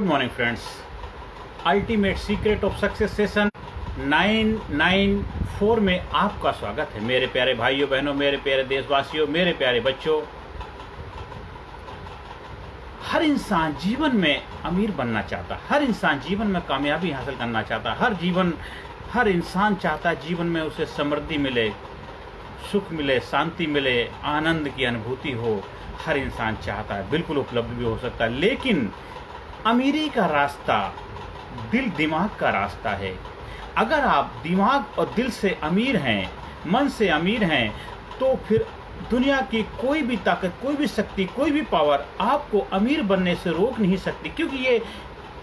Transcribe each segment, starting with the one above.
Good morning friends. Ultimate secret of success session 994 में आपका स्वागत है। मेरे प्यारे भाइयों बहनों, मेरे प्यारे देशवासियों, मेरे प्यारे बच्चों, हर इंसान जीवन में अमीर बनना चाहता, हर इंसान जीवन में कामयाबी हासिल करना चाहता, हर इंसान चाहता जीवन में उसे समृद्धि मिले, सुख मिले, शांति मिले, आनंद की अनुभूति हो। हर इंसान चाहता है, बिल्कुल उपलब्ध भी हो सकता है। लेकिन अमीरी का रास्ता दिल दिमाग का रास्ता है। अगर आप दिमाग और दिल से अमीर हैं, मन से अमीर हैं, तो फिर दुनिया की कोई भी ताकत, कोई भी शक्ति, कोई भी पावर आपको अमीर बनने से रोक नहीं सकती, क्योंकि ये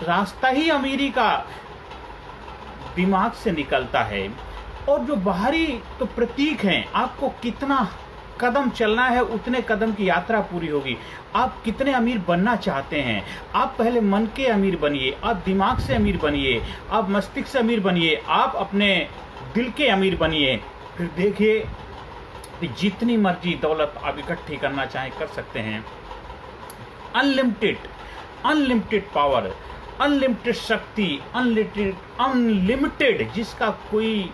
रास्ता ही अमीरी का दिमाग से निकलता है। और जो बाहरी तो प्रतीक हैं, आपको कितना कदम चलना है उतने कदम की यात्रा पूरी होगी। आप कितने अमीर बनना चाहते हैं, आप पहले मन के अमीर बनिए, आप दिमाग से अमीर बनिए, आप मस्तिष्क से अमीर बनिए, आप अपने दिल के अमीर बनिए। फिर देखिए कि जितनी मर्जी दौलत आप इकट्ठी करना चाहें कर सकते हैं। अनलिमिटेड पावर, अनलिमिटेड शक्ति, अनलिमिटेड जिसका कोई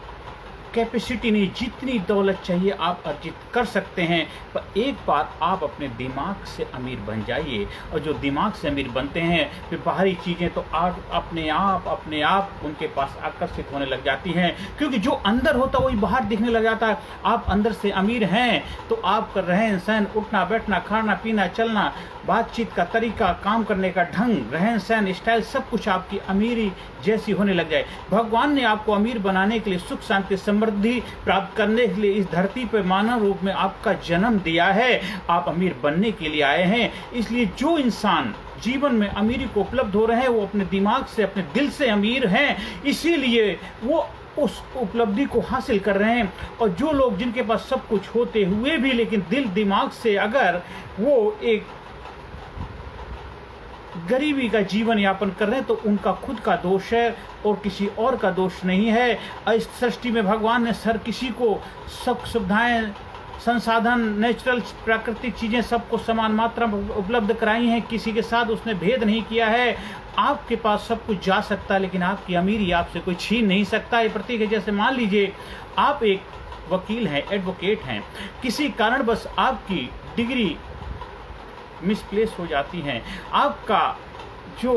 कैपेसिटी नहीं, जितनी दौलत चाहिए आप अर्जित कर सकते हैं। पर एक बार आप अपने दिमाग से अमीर बन जाइए, और जो दिमाग से अमीर बनते हैं फिर बाहरी चीज़ें तो अपने आप उनके पास आकर्षित होने लग जाती हैं, क्योंकि जो अंदर होता है वही बाहर दिखने लग जाता है। आप अंदर से अमीर हैं तो आपका रहन सहन, उठना बैठना, खाना पीना, चलना, बातचीत का तरीका, काम करने का ढंग, रहन सहन, स्टाइल, सब कुछ आपकी अमीरी जैसी होने लग जाए। भगवान ने आपको अमीर बनाने के लिए, सुख शांति समृद्धि प्राप्त करने के लिए इस धरती पर मानव रूप में आपका जन्म दिया है। आप अमीर बनने के लिए आए हैं। इसलिए जो इंसान जीवन में अमीरी को उपलब्ध हो रहे हैं, वो अपने दिमाग से, अपने दिल से अमीर हैं, इसीलिए वो उस उपलब्धि को हासिल कर रहे हैं। और जो लोग जिनके पास सब कुछ होते हुए भी लेकिन दिल दिमाग से अगर वो एक गरीबी का जीवन यापन कर रहे हैं, तो उनका खुद का दोष है और किसी और का दोष नहीं है। इस सृष्टि में भगवान ने हर किसी को सब सुविधाएं, संसाधन, नेचुरल प्राकृतिक चीज़ें सबको समान मात्रा में उपलब्ध कराई हैं। किसी के साथ उसने भेद नहीं किया है। आपके पास सब कुछ जा सकता है, लेकिन आपकी अमीरी आपसे कोई छीन नहीं सकता। ये प्रतीक है, जैसे मान लीजिए आप एक वकील हैं, एडवोकेट हैं, किसी कारणवश आपकी डिग्री मिसप्लेस हो जाती हैं, आपका जो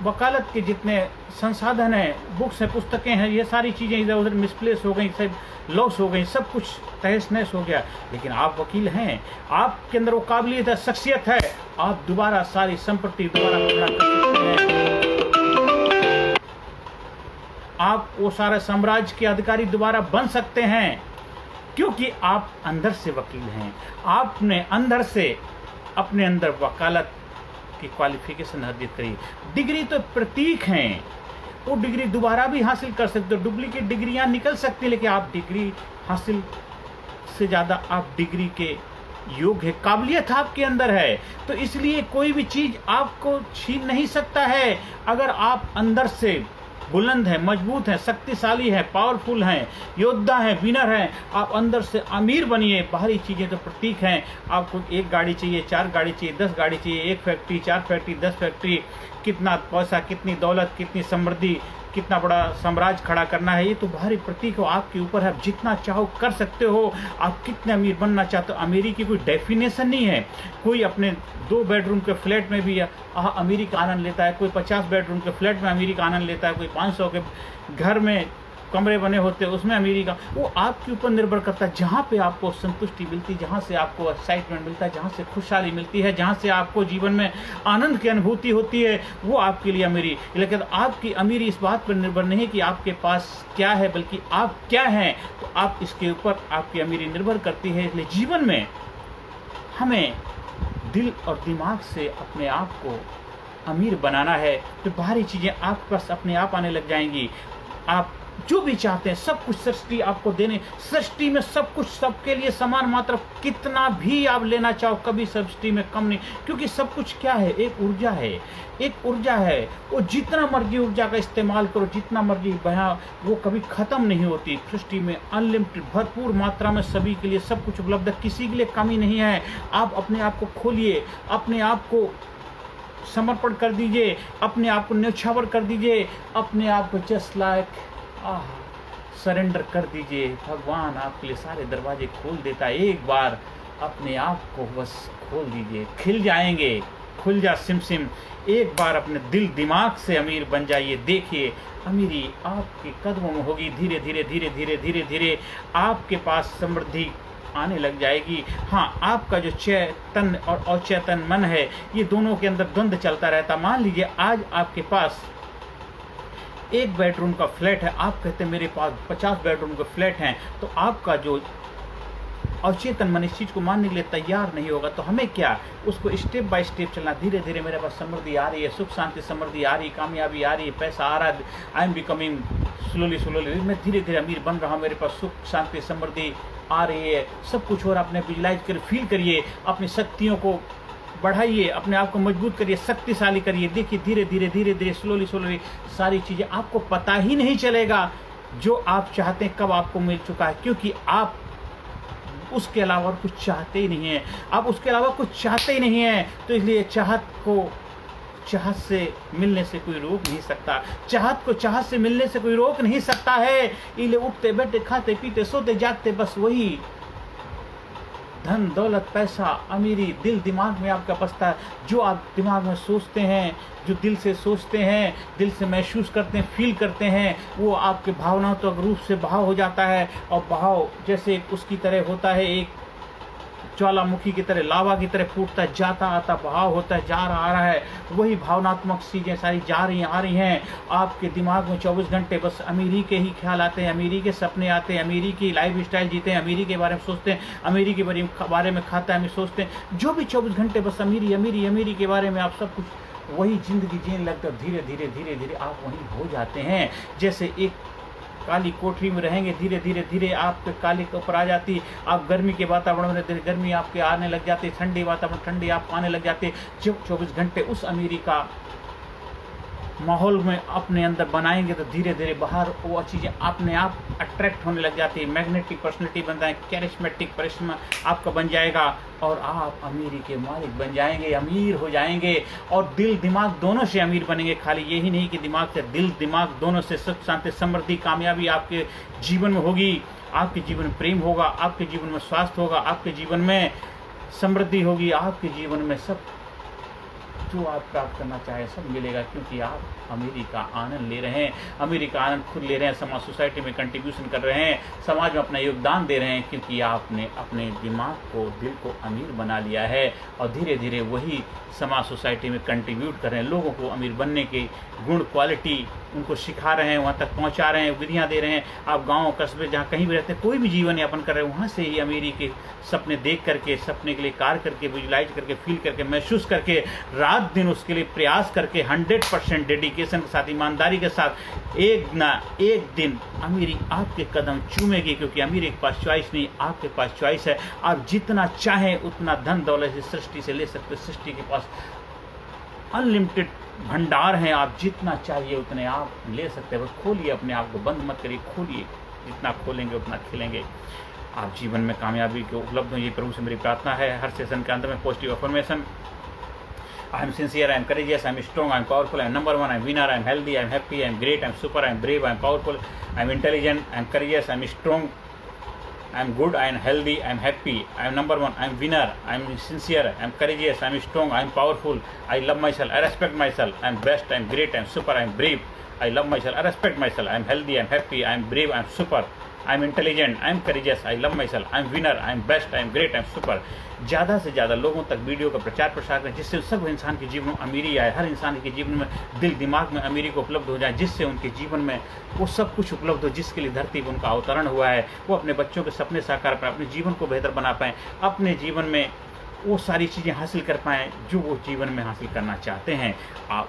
वकालत के जितने संसाधन हैं, बुक्स हैं, पुस्तकें हैं, ये सारी चीज़ें इधर उधर मिसप्लेस हो गई, सब लॉस हो गई, सब कुछ तहस नहस हो गया, लेकिन आप वकील हैं, आपके अंदर वो काबिलियत है, शख्सियत है, आप दोबारा सारी संपत्ति दोबारा पूरा कर सकते हैं। आप वो सारे साम्राज्य के अधिकारी दोबारा बन सकते हैं, क्योंकि आप अंदर से वकील हैं। आपने अंदर से अपने अंदर वकालत की क्वालिफिकेशन अर्जित करी। डिग्री तो प्रतीक हैं, वो डिग्री दोबारा भी हासिल कर सकते हो। डुप्लीकेट डिग्रियां निकल सकती, लेकिन आप डिग्री हासिल से ज़्यादा आप डिग्री के योग्य है, काबिलियत आपके अंदर है। तो इसलिए कोई भी चीज़ आपको छीन नहीं सकता है। अगर आप अंदर से बुलंद हैं, मजबूत हैं, शक्तिशाली हैं, पावरफुल हैं, योद्धा हैं, विनर हैं, आप अंदर से अमीर बनिए। बाहरी चीज़ें तो प्रतीक हैं। आपको एक गाड़ी चाहिए, 4 गाड़ी चाहिए, 10 गाड़ी चाहिए, 1 फैक्ट्री, 4 फैक्ट्री, 10 फैक्ट्री, कितना पैसा, कितनी दौलत, कितनी समृद्धि, कितना बड़ा साम्राज्य खड़ा करना है, ये तो बाहरी प्रतीक हो, आपके ऊपर है। जितना चाहो कर सकते हो। आप कितने अमीर बनना चाहते हो, अमीरी की कोई डेफिनेशन नहीं है। कोई अपने 2 बेडरूम के फ्लैट में भी अमीरी का आनंद लेता है, कोई 50 बेडरूम के फ्लैट में अमीरी का आनंद लेता है, कोई 500 के घर में कमरे बने होते हैं उसमें अमीरी का, वो आपके ऊपर निर्भर करता है। जहाँ पे आपको संतुष्टि मिलती है, जहाँ से आपको एक्साइटमेंट मिलता है, जहाँ से खुशहाली मिलती है, जहाँ से आपको जीवन में आनंद की अनुभूति होती है, वो आपके लिए अमीरी। लेकिन आपकी अमीरी इस बात पर निर्भर नहीं कि आपके पास क्या है, बल्कि आप क्या हैं, तो आप इसके ऊपर आपकी अमीरी निर्भर करती है। इसलिए जीवन में हमें दिल और दिमाग से अपने आप को अमीर बनाना है, तो बाहरी चीज़ें आपके पास अपने आप आने लग जाएंगी। आप जो भी चाहते हैं सब कुछ सृष्टि आपको देने, सृष्टि में सब कुछ सबके लिए समान मात्रा, कितना भी आप लेना चाहो कभी सृष्टि में कम नहीं, क्योंकि सब कुछ क्या है, एक ऊर्जा है, एक ऊर्जा है। वो जितना मर्जी ऊर्जा का इस्तेमाल करो, जितना मर्जी बहा, वो कभी ख़त्म नहीं होती। सृष्टि में अनलिमिटेड भरपूर मात्रा में सभी के लिए सब कुछ उपलब्ध है, किसी के लिए कमी नहीं है। आप अपने आप को खोलिए, अपने आप को समर्पण कर दीजिए, अपने आप को न्यौछावर कर दीजिए, अपने आप को जस्ट लाइक सरेंडर कर दीजिए। भगवान आपके लिए सारे दरवाजे खोल देता है। एक बार अपने आप को बस खोल दीजिए, खिल जाएंगे। खुल जा सिम सिम। एक बार अपने दिल दिमाग से अमीर बन जाइए। देखिए अमीरी आपके कदमों में होगी। धीरे धीरे धीरे धीरे धीरे धीरे आपके पास समृद्धि आने लग जाएगी। हाँ, आपका जो चेतन और अचेतन मन है, ये दोनों के अंदर द्वंद्व चलता रहता। मान लीजिए आज आपके पास एक बेडरूम का फ्लैट है, आप कहते हैं मेरे पास 50 बेडरूम के फ्लैट हैं, तो आपका जो अवचेतन मन इस चीज़ को मानने के लिए तैयार नहीं होगा। तो हमें क्या, उसको स्टेप बाय स्टेप चलना। धीरे धीरे मेरे पास समृद्धि आ रही है, सुख शांति समृद्धि आ रही है, कामयाबी आ रही है, पैसा आ रहा है। I am becoming slowly slowly, मैं धीरे धीरे अमीर बन रहा हूँ, मेरे पास सुख शांति समृद्धि आ रही है, सब कुछ हो रहा है। अपने विजुलाइज कर फील करिए, अपनी शक्तियों को बढ़ाइए, अपने आप को मजबूत करिए, शक्तिशाली करिए। देखिए धीरे धीरे धीरे धीरे स्लोली स्लोली सारी चीज़ें आपको पता ही नहीं चलेगा जो आप चाहते हैं कब आपको मिल चुका है, क्योंकि आप उसके अलावा और कुछ चाहते ही नहीं है। आप उसके अलावा कुछ चाहते ही नहीं है, तो इसलिए चाहत को चाहत से मिलने से कोई रोक नहीं सकता। चाहत को चाहत से मिलने से कोई रोक नहीं सकता है। इसलिए उठते बैठे खाते पीते सोते जागते बस वही धन दौलत पैसा अमीरी दिल दिमाग में आपका बसता है। जो आप दिमाग में सोचते हैं, जो दिल से सोचते हैं, दिल से महसूस करते हैं, फील करते हैं, वो आपके भावनात्मक रूप से बहाव हो जाता है। और बहाव जैसे उसकी तरह होता है, एक ज्वालामुखी की तरह लावा की तरह फूटता जाता आता बहाव होता है, जा रहा आ रहा है। वही भावनात्मक चीज़ें सारी जा रही आ रही हैं। आपके दिमाग में 24 घंटे बस अमीरी के ही ख्याल आते हैं, अमीरी के सपने आते हैं, अमीरी की लाइफ स्टाइल जीते हैं, अमीरी के बारे में सोचते हैं, अमीरी के बारे में खाता है सोचते हैं। जो भी 24 घंटे बस अमीरी अमीरी अमीरी के बारे में आप सब कुछ वही ज़िंदगी जीने लगते हैं। धीरे धीरे धीरे धीरे आप वहीं हो जाते हैं। जैसे एक काली कोठरी में रहेंगे, धीरे धीरे धीरे आप पे काली के ऊपर आ जाती। आप गर्मी के वातावरण में रहते, गर्मी आपके आने लग जाती, ठंडी वातावरण ठंडी आपको आने लग जाती। जब 24 घंटे उस अमीरी का माहौल में अपने अंदर बनाएंगे तो धीरे धीरे बाहर वो चीज़ें अपने आप अट्रैक्ट होने लग जाती है। मैग्नेटिक पर्सनैलिटी बनता है, कैरिस्मेटिक परिश्रम आपका बन जाएगा और आप अमीरी के मालिक बन जाएंगे, अमीर हो जाएंगे। और दिल दिमाग दोनों से अमीर बनेंगे। खाली यही नहीं कि दिमाग से, दिल दिमाग दोनों से सुख शांति समृद्धि कामयाबी आपके जीवन में होगी। आपके जीवन में प्रेम होगा, आपके जीवन में स्वास्थ्य होगा, आपके जीवन में समृद्धि होगी, आपके जीवन में सब जो आप प्राप्त करना चाहे सब मिलेगा, क्योंकि आप अमीरी का आनंद ले रहे हैं। अमीरी का आनंद खुद ले रहे हैं, समाज सोसाइटी में कंट्रीब्यूशन कर रहे हैं, समाज में अपना योगदान दे रहे हैं, क्योंकि आपने अपने दिमाग को दिल को अमीर बना लिया है। और धीरे धीरे वही समाज सोसाइटी में कंट्रीब्यूट कर रहे हैं, लोगों को अमीर बनने के गुण क्वालिटी उनको सिखा रहे हैं, वहाँ तक पहुँचा रहे हैं, विधियाँ दे रहे हैं। आप गाँव कस्बे जहाँ कहीं भी रहते हैं, कोई भी जीवन यापन कर रहे हैं, वहाँ से ही अमीरी के सपने देख करके, सपने के लिए कार्य करके, विजुलाइज करके, फील करके, महसूस करके, रात दिन उसके लिए प्रयास करके 100% डेडिकेशन के साथ, ईमानदारी के साथ एक ना एक दिन अमीरी आपके कदम चूमेगी। क्योंकि अमीरी के पास चॉइस नहीं, आपके पास चॉइस है। आप जितना चाहें उतना धन दौलत इस सृष्टि से ले सकते हैं। सृष्टि के पास अनलिमिटेड भंडार हैं, आप जितना चाहिए उतने आप ले सकते हैं। बस खोलिए, अपने आप को बंद मत करिए, खोलिए। जितना खोलेंगे उतना खिलेंगे। आप जीवन में कामयाबी को उपलब्ध हो, ये प्रभु से मेरी प्रार्थना है। हर सेशन के अंत में positive affirmation, I am sincere, I am courageous, I am strong, I am powerful, I am number one, I am winner, I am healthy, I am happy, I am great, I am super, I am brave, I am powerful, I am intelligent, I am courageous, I am strong, I am good, I am healthy, I am happy, I am number one, I am winner, I am sincere, I am courageous, I am strong, I am powerful, I love myself, I respect myself, I am best, I am great, I am super, I am brave, I love myself, I respect myself, I am healthy, I am happy, I am brave, I am super, I am intelligent, I am courageous, I love myself, I am winner, I am best, I am great, I am super। ज़्यादा से ज़्यादा लोगों तक video का प्रचार प्रसार करें, जिससे सब इंसान के जीवन में अमीरी आए, हर इंसान के जीवन में दिल दिमाग में अमीरी को उपलब्ध हो जाए, जिससे उनके जीवन में वो सब कुछ उपलब्ध हो जिसके लिए धरती पर उनका अवतरण हुआ है। वो अपने बच्चों के सपने साकार पाएँ, अपने जीवन को बेहतर बना पाएँ, अपने जीवन में वो सारी चीज़ें हासिल कर पाएँ जो वो जीवन में हासिल करना चाहते हैं।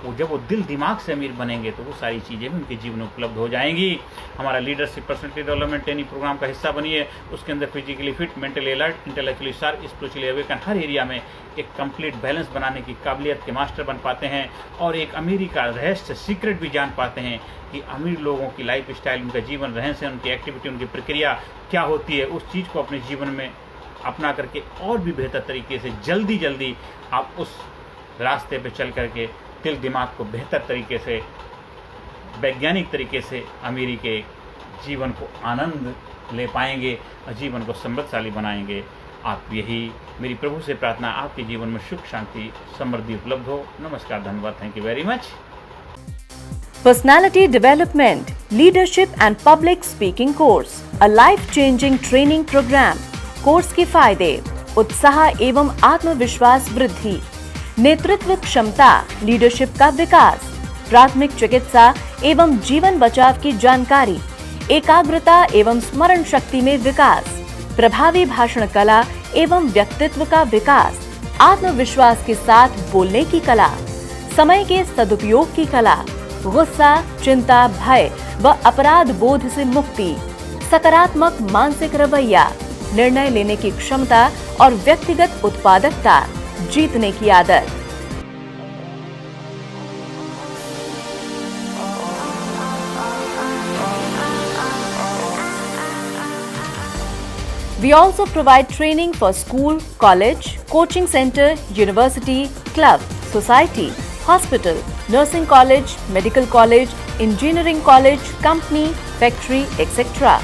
वो जब वो दिल दिमाग से अमीर बनेंगे तो वो सारी चीज़ें भी उनके जीवन में उपलब्ध हो जाएंगी। हमारा leadership personality development training program का हिस्सा बनिए। उसके अंदर physically fit, mentally alert, intellectually sharp, spiritually awaken, हर एरिया में एक कंप्लीट बैलेंस बनाने की काबिलियत के मास्टर बन पाते हैं। और एक अमीरी का रहस्य सीक्रेट भी जान पाते हैं कि अमीर लोगों की लाइफ स्टाइल, उनका जीवन, रहन सहन, उनकी एक्टिविटी, उनकी प्रक्रिया क्या होती है। उस चीज़ को अपने जीवन में अपना करके और भी बेहतर तरीके से जल्दी आप उस रास्ते पे चल करके दिल दिमाग को बेहतर तरीके से, वैज्ञानिक तरीके से अमीरी के जीवन को आनंद ले पाएंगे और जीवन को समृद्धशाली बनाएंगे। आप यही मेरी प्रभु से प्रार्थना, आपके जीवन में सुख शांति समृद्धि उपलब्ध हो। नमस्कार, धन्यवाद, thank you very much. Personality Development, Leadership and Public Speaking Course, a life-changing training program. Course के फायदे: उत्साह एवं आत्मविश्वास वृद्धि, नेतृत्व क्षमता, लीडरशिप का विकास, प्राथमिक चिकित्सा एवं जीवन बचाव की जानकारी, एकाग्रता एवं स्मरण शक्ति में विकास, प्रभावी भाषण कला एवं व्यक्तित्व का विकास, आत्मविश्वास के साथ बोलने की कला, समय के सदुपयोग की कला, गुस्सा, चिंता, भय व अपराध बोध से मुक्ति, सकारात्मक मानसिक रवैया, निर्णय लेने की क्षमता और व्यक्तिगत उत्पादकता, जीतने की आदत। We also provide training for school, college, coaching center, university, club, society, hospital, nursing college, medical college, engineering college, company, factory, etc.